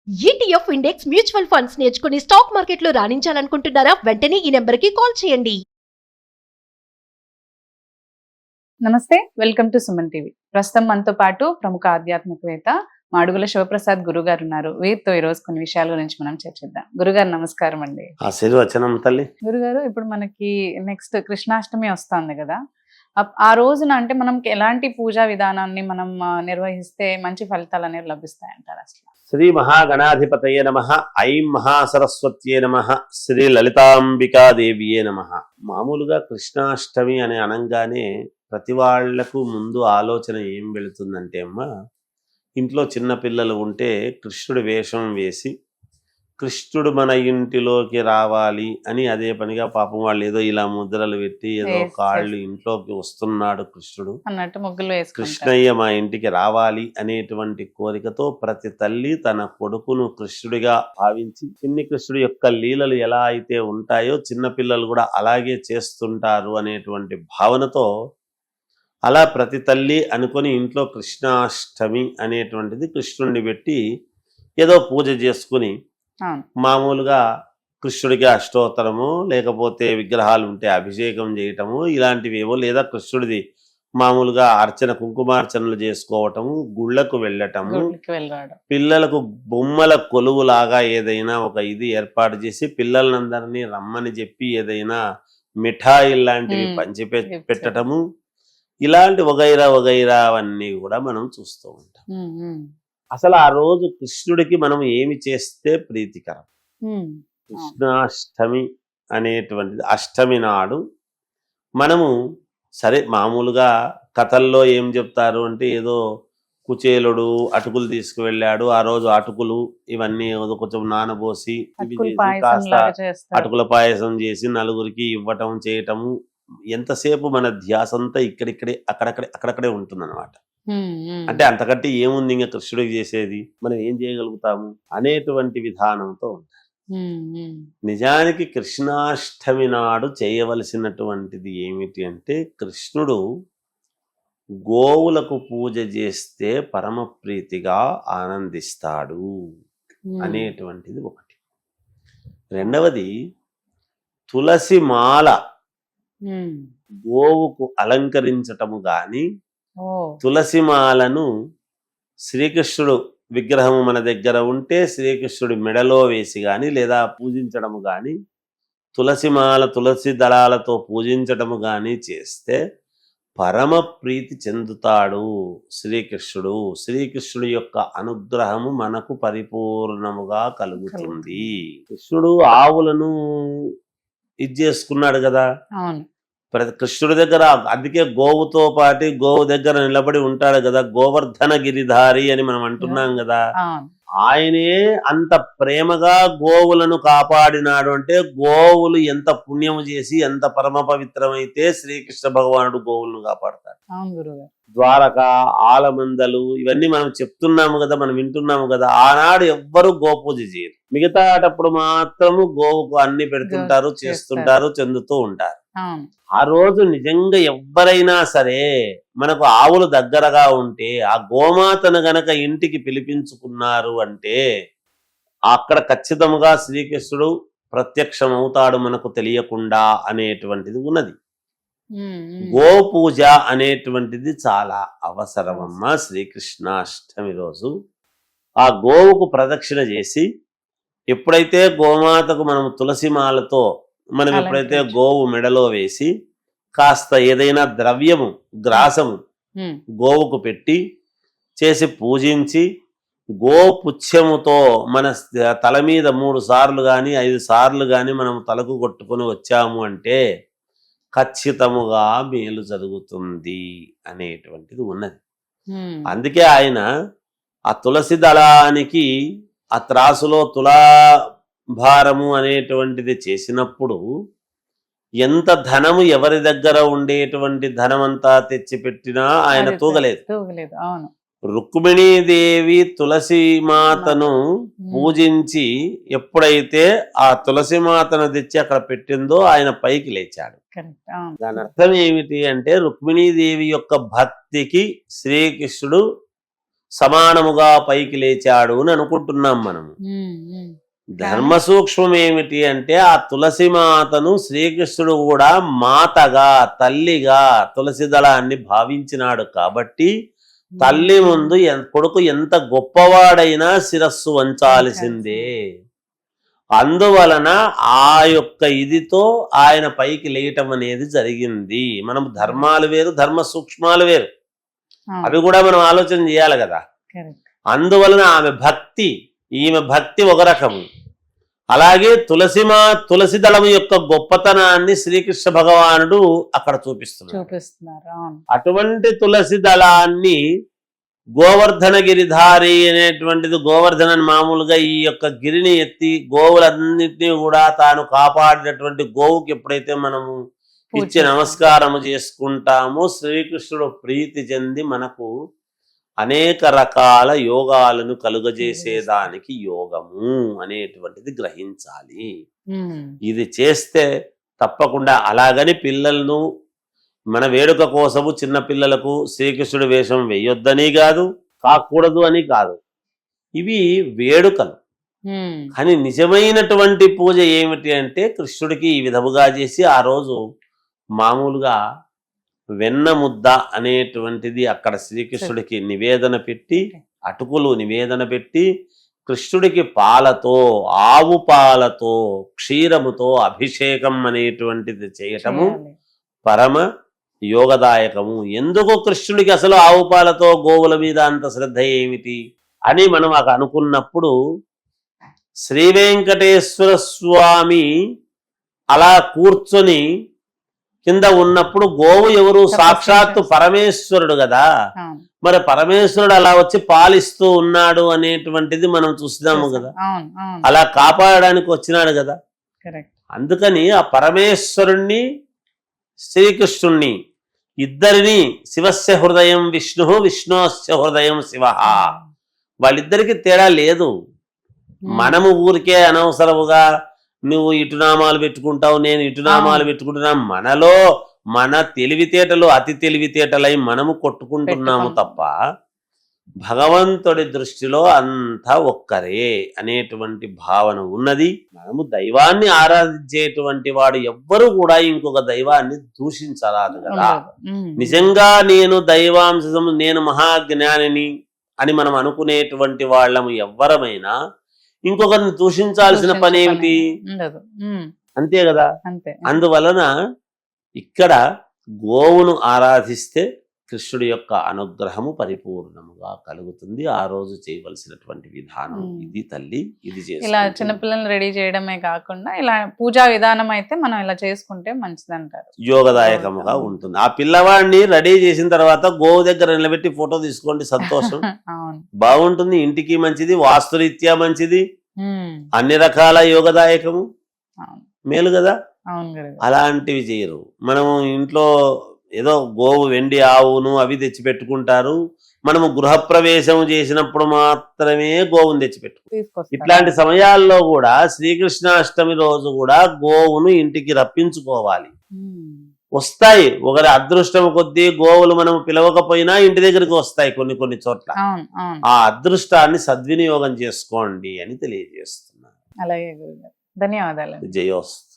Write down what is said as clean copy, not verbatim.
ETF index mutual funds నేర్చుకుని stock మార్కెట్లో రాణించాలనుకుంటున్నారా? వెంటనే ఈ నెంబర్కి కాల్ చేయండి. నమస్తే, వెల్కమ్ టు సుమన్ టీవీ. ప్రస్తుతం మనతో పాటు ప్రముఖ ఆధ్యాత్మికవేత్త మాడుగుల శివప్రసాద్ గురుగారు ఉన్నారు. వీరితో ఈ రోజు కొన్ని విషయాల గురించి మనం చర్చిద్దాం. గురుగారు నమస్కారం అండి. తల్లి. గురుగారు, ఇప్పుడు మనకి నెక్స్ట్ కృష్ణాష్టమి వస్తుంది కదా, ఆ రోజున అంటే మనం ఎలాంటి పూజా విధానాన్ని మనం నిర్వహిస్తే మంచి ఫలితాలు అనేవి లభిస్తాయంటారు? అసలు శ్రీ మహాగణాధిపతయే నమః, ఐం మహాసరస్వత్యే నమః, శ్రీ లలితాంబికాదేవియే నమః. మామూలుగా కృష్ణాష్టమి అని అనగానే ప్రతి వాళ్లకు ముందు ఆలోచన ఏం వెళుతుందంటే అమ్మ, ఇంట్లో చిన్నపిల్లలు ఉంటే కృష్ణుడి వేషం వేసి కృష్ణుడు మన ఇంటిలోకి రావాలి అని అదే పనిగా పాపం వాళ్ళు ఏదో ఇలా ముద్రలు పెట్టి ఏదో కాళ్ళు ఇంట్లోకి వస్తున్నాడు కృష్ణుడు అన్నట్టు ముగ్గులు వేసి కృష్ణయ్య మా ఇంటికి రావాలి అనేటువంటి కోరికతో ప్రతి తల్లి తన కొడుకును కృష్ణుడిగా భావించి చిన్ని కృష్ణుడి యొక్క లీలలు ఎలా అయితే ఉంటాయో చిన్నపిల్లలు కూడా అలాగే చేస్తుంటారు అనేటువంటి భావనతో అలా ప్రతి తల్లి అనుకొని ఇంట్లో కృష్ణాష్టమి అనేటువంటిది కృష్ణుడిని పెట్టి ఏదో పూజ చేసుకుని మామూలుగా కృష్ణుడికి అష్టోత్తరము లేకపోతే విగ్రహాలు ఉంటే అభిషేకం చేయటము ఇలాంటివి ఏవో, లేదా కృష్ణుడిది మామూలుగా అర్చన కుంకుమార్చనలు చేసుకోవటము, గుళ్ళకు వెళ్ళటము, పిల్లలకు బొమ్మల కొలువులాగా ఏదైనా ఒక ఇది ఏర్పాటు చేసి పిల్లలందరినీ రమ్మని చెప్పి ఏదైనా మిఠాయి లాంటివి పంచి పెట్టటము, ఇలాంటి వగైరా అవన్నీ కూడా మనం చూస్తూ ఉంటాం. అసలు ఆ రోజు కృష్ణుడికి మనం ఏమి చేస్తే ప్రీతికరం? కృష్ణాష్టమి అనేటువంటిది అష్టమి నాడు మనము సరే మామూలుగా కథల్లో ఏం చెప్తారు అంటే ఏదో కుచేలుడు అటుకులు తీసుకువెళ్ళాడు, ఆ రోజు అటుకులు ఇవన్నీ కొంచెం నానబోసి ఇవి చేసి కాస్త అటుకుల పాయసం చేసి నలుగురికి ఇవ్వటం చేయటము, ఎంతసేపు మన ధ్యాసంతా ఇక్కడిక్కడే అక్కడక్కడే ఉంటుందన్నమాట. అంటే అంతకంటే ఏముంది ఇంకా కృష్ణుడికి చేసేది, మనం ఏం చేయగలుగుతాము అనేటువంటి విధానంతో ఉంటారు. నిజానికి కృష్ణాష్టమి నాడు చేయవలసినటువంటిది ఏమిటి అంటే, కృష్ణుడు గోవులకు పూజ చేస్తే పరమ ప్రీతిగా ఆనందిస్తాడు అనేటువంటిది ఒకటి. రెండవది, తులసి మాల గోవుకు అలంకరించటము గాని, తులసిమాలను శ్రీకృష్ణుడు విగ్రహము మన దగ్గర ఉంటే శ్రీకృష్ణుడి మెడలో వేసి గాని లేదా పూజించడము గాని, తులసిమాల తులసి దళాలతో పూజించడము గాని చేస్తే పరమ ప్రీతి చెందుతాడు శ్రీకృష్ణుడు. శ్రీకృష్ణుడి యొక్క అనుగ్రహము మనకు పరిపూర్ణముగా కలుగుతుంది. కృష్ణుడు ఆవులను ఇది చేసుకున్నాడు కదా, కృష్ణుడి దగ్గర అందుకే గోవుతో పాటు గోవు దగ్గర నిలబడి ఉంటాడు కదా, గోవర్ధన గిరిధారి అని మనం అంటున్నాం కదా. ఆయనే అంత ప్రేమగా గోవులను కాపాడినాడు అంటే గోవులు ఎంత పుణ్యము చేసి ఎంత పరమ పవిత్రమైతే శ్రీకృష్ణ భగవానుడు గోవులను కాపాడతాడు. ద్వారక ఆలమందలు ఇవన్నీ మనం చెప్తున్నాము కదా, మనం వింటున్నాము కదా. ఆనాడు ఎవ్వరు గోపూజ చేయరు, మిగతాటప్పుడు మాత్రము గోవుకు అన్ని పెడుతుంటారు, చేస్తుంటారు, చెందుతూ ఉంటారు. ఆ రోజు నిజంగా ఎవ్వరైనా సరే మనకు ఆవులు దగ్గరగా ఉంటే ఆ గోమాతను గనక ఇంటికి పిలిపించుకున్నారు అంటే అక్కడ ఖచ్చితంగా శ్రీకృష్ణుడు ప్రత్యక్షమవుతాడు మనకు తెలియకుండా అనేటువంటిది ఉన్నది. గోపూజ అనేటువంటిది చాలా అవసరమమ్మ. శ్రీకృష్ణాష్టమి రోజు ఆ గోవుకు ప్రదక్షిణ చేసి ఎప్పుడైతే గోమాతకు మనం తులసిమాలతో మనం ఎప్పుడైతే గోవు మెడలో వేసి కాస్త ఏదైనా ద్రవ్యము గ్రాసము గోవుకు పెట్టి చేసి పూజించి గోపుచ్చముతో మన తల మీద 3 సార్లు కానీ 5 సార్లు కానీ మనం తలకు కొట్టుకొని వచ్చాము అంటే ఖచ్చితముగా మేలు జరుగుతుంది అనేటువంటిది ఉన్నది. అందుకే ఆయన ఆ తులసి దళానికి ఆ త్రాసులో తులాభారము అనేటువంటిది చేసినప్పుడు ఎంత ధనము ఎవరి దగ్గర ఉండేటువంటి ధనమంతా తెచ్చిపెట్టినా ఆయన తూగలేదు. రుక్మిణీదేవి తులసి మాతను పూజించి ఎప్పుడైతే ఆ తులసి మాతను తెచ్చి అక్కడ పెట్టిందో ఆయన పైకి లేచాడు. దాని అర్థం ఏమిటి అంటే రుక్మిణీదేవి యొక్క భక్తికి శ్రీకృష్ణుడు సమానముగా పైకి లేచాడు అని అనుకుంటున్నాం మనము. ధర్మ సూక్ష్మం ఏమిటి అంటే ఆ తులసి మాతను శ్రీకృష్ణుడు కూడా మాతగా తల్లిగా తులసి దళాన్ని భావించినాడు కాబట్టి తల్లి ముందు కొడుకు ఎంత గొప్పవాడైనా శిరస్సు వంచాల్సిందే. అందువలన ఆ యొక్క ఇదితో ఆయన పైకి లేయటం అనేది జరిగింది. మనం ధర్మాలు వేరు, ధర్మ సూక్ష్మాలు వేరు, అవి కూడా మనం ఆలోచన చేయాలి కదా. అందువలన ఈమె భక్తి ఒక రకము. అలాగే తులసి దళం యొక్క గొప్పతనాన్ని శ్రీకృష్ణ భగవానుడు అక్కడ చూపిస్తున్నారు. అటువంటి తులసి దళాన్ని గోవర్ధన గిరిధారి అనేటువంటిది, గోవర్ధనని మామూలుగా ఈ యొక్క గిరిని ఎత్తి గోవులన్నింటినీ కూడా తాను కాపాడినటువంటి గోవుకి ఎప్పుడైతే మనము ఇచ్చి నమస్కారము చేసుకుంటామో శ్రీకృష్ణుడు ప్రీతి చెంది మనకు అనేక రకాల యోగాలను కలుగజేసేదానికి యోగము అనేటువంటిది గ్రహించాలి. ఇది చేస్తే తప్పకుండా, అలాగని పిల్లలను మన వేడుక కోసము చిన్న పిల్లలకు శ్రీకృష్ణుడి వేషం వేయొద్దని కాదు, కాకూడదు అని కాదు, ఇవి వేడుకలు. కానీ నిజమైనటువంటి పూజ ఏమిటి అంటే కృష్ణుడికి ఈ విధముగా చేసి ఆ రోజు మామూలుగా వెన్న ముద్ద అనేటువంటిది అక్కడ శ్రీకృష్ణుడికి నివేదన పెట్టి, అటుకులు నివేదన పెట్టి కృష్ణుడికి పాలతో, ఆవు పాలతో, క్షీరముతో అభిషేకం అనేటువంటిది చేయటము పరమ యోగదాయకము. ఎందుకు కృష్ణుడికి అసలు ఆవు పాలతో గోవుల మీద అంత శ్రద్ధ ఏమిటి అని మనం అనుకున్నప్పుడు శ్రీ వెంకటేశ్వర స్వామి అలా కూర్చొని కింద ఉన్నప్పుడు గోవు ఎవరు? సాక్షాత్తు పరమేశ్వరుడు కదా. మరి పరమేశ్వరుడు అలా వచ్చి పాలిస్తూ ఉన్నాడు అనేటువంటిది మనం చూసినాము కదా. అలా కాపాడడానికి వచ్చినాడు కదా. అందుకని ఆ పరమేశ్వరుణ్ణి శ్రీకృష్ణుణ్ణి ఇద్దరిని శివస్య హృదయం విష్ణు, విష్ణుస్య హృదయం శివ, వాళ్ళిద్దరికి తేడా లేదు. మనము ఊరికే అనవసరముగా నువ్వు ఇటునామాలు పెట్టుకుంటావు, నేను ఇటునామాలు పెట్టుకుంటున్నా, మనలో మన తెలివితేటలు అతి తెలివితేటలై మనము కొట్టుకుంటున్నాము తప్ప భగవంతుడి దృష్టిలో అంతా ఒక్కరే అనేటువంటి భావన ఉన్నది. మనము దైవాన్ని ఆరాధించేటువంటి వాడు ఎవ్వరు కూడా ఇంకొక దైవాన్ని దూషించరాదు కదా. నిజంగా నేను దైవాంశము, నేను మహాజ్ఞానిని అని మనం అనుకునేటువంటి వాళ్ళము ఎవ్వరమైనా ఇంకొకరిని దూషించాల్సిన పని ఏమిటి? అంతే కదా. అందువలన ఇక్కడ గోవును ఆరాధిస్తే కృష్ణుడి యొక్క అనుగ్రహము పరిపూర్ణముగా కలుగుతుంది. ఆ రోజు చేయవలసినటువంటి విధానం ఇది తల్లి. ఇది ఇలా చిన్నపిల్లల్ని రెడీ చేయడమే కాకుండా ఇలా పూజా విధానం అయితే మనం ఇలా చేసుకుంటే మంచిది అంటారు, యోగదాయకముగా ఉంటుంది. ఆ పిల్లవాడిని రెడీ చేసిన తర్వాత గోవు దగ్గర నిలబెట్టి ఫోటో తీసుకోండి, సంతోషం. బాగుంటుంది, ఇంటికి మంచిది, వాస్తురీత్యా మంచిది, అన్ని రకాల యోగదాయకము, మేలు కదా. అలాంటివి చేయరు. మనము ఇంట్లో ఏదో గోవు, వెండి ఆవును అవి తెచ్చి పెట్టుకుంటారు. మనము గృహప్రవేశం చేసినప్పుడు మాత్రమే గోవును తెచ్చి పెట్టుకుంటాం. ఇట్లాంటి సమయాల్లో కూడా శ్రీకృష్ణాష్టమి రోజు కూడా గోవును ఇంటికి రప్పించుకోవాలి. వస్తాయి, ఒకరి అదృష్టం కొద్దీ గోవులు మనం పిలవకపోయినా ఇంటి దగ్గరికి వస్తాయి కొన్ని చోట్ల. ఆ అదృష్టాన్ని సద్వినియోగం చేసుకోండి అని తెలియజేస్తున్నాను. అలాగే గురుగారు, ధన్యవాదాలు. జయోస్తు.